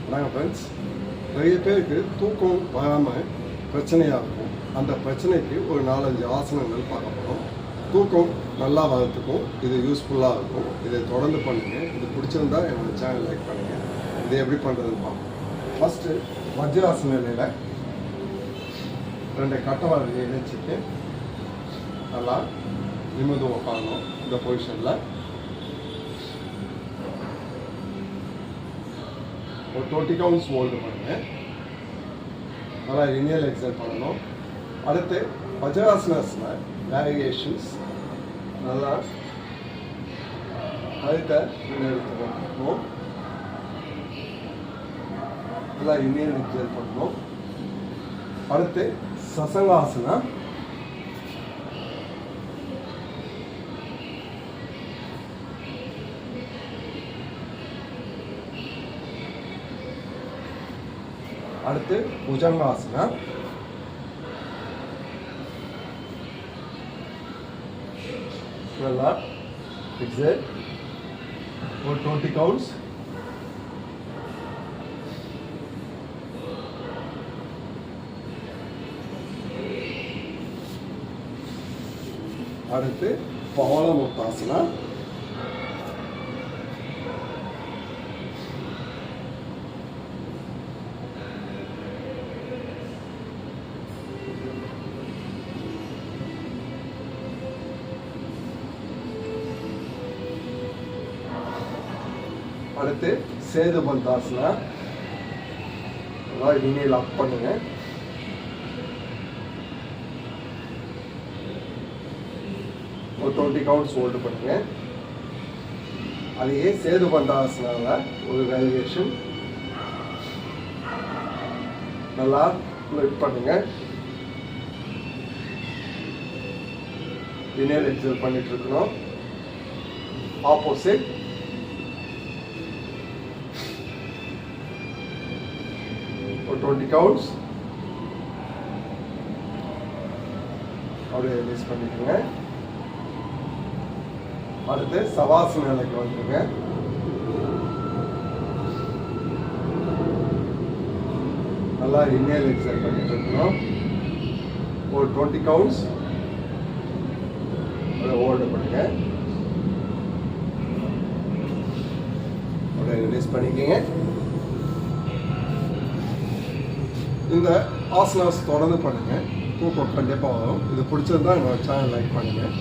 வணக்கம் ஃப்ரெண்ட்ஸ். நிறைய பேருக்கு தூக்கம் வராமல் பிரச்சனையாக இருக்கும். அந்த பிரச்சனைக்கு ஒரு 4-5 ஆசனங்கள் பார்க்க போகிறோம். தூக்கம் நல்லா வரத்துக்கும் இது யூஸ்ஃபுல்லாக இருக்கும். இதை தொடர்ந்து பண்ணுங்கள். இது பிடிச்சிருந்தா என்னோட சேனல் லைக் பண்ணுங்கள். இது எப்படி பண்ணுறதுன்னு பார்ப்போம். ஃபஸ்ட்டு வஜ்ராசன நிலையில் 2 கட்டவாரியை இணைச்சிட்டு நல்லா நிமிர்ந்து உட்காரணும். இந்த பொசிஷனில் ஒரு 20 கவுண்ட்ஸ் ஹோல்டு பண்ணுங்கள். நல்லா இனியல் எக்ஸல் பண்ணணும். அடுத்து வஜ்ராசனஸில் வேரியேஷன்ஸ் நல்லா கழுத்தை எடுத்துக்கணும். நல்லா இனியல் எக்ஸல் பண்ணணும். அடுத்து சசங்காசனா அடுத்து புஜங்காசனா நல்லா எக்ஸல் ஒரு 20 கவுண்ட்ஸ். அடுத்து பவளமுத்தாசனா அடுத்து சேது பந்தாசனா இனியில் அப் பண்ணுங்க. ஒரு 20 கவுண்ட்ஸ் ஹோல்டு பண்ணுங்க. அதையே சேது பந்தாசனால ஒரு வேரியேஷன் நல்லா லிஃப்ட் பண்ணுங்க. இனியல் எக்ஸல் பண்ணிட்டு இருக்கணும். ஆப்போசிட் ஒரு 20 கவுண்ட்ஸ் அப்படியே ரிலீஸ் பண்ணிக்கோங்க. அடுத்து சவாசன நிலைக்கு வந்துருங்க. நல்லா இன்ஹேல் எக்ஸல் பண்ணிட்டு இருக்கணும். ஒரு 20 கவுண்ட்ஸ் ஹோல்டு பண்ணுங்க. அப்படியே ரிலீஸ் பண்ணிக்கோங்க. இந்த ஆசனாஸ் தொடர்ந்து பண்ணுங்கள். தூக்கம் கண்டிப்பாக வரும். இது பிடிச்சிருந்தா என்னோட சேனல் லைக் பண்ணுங்கள்.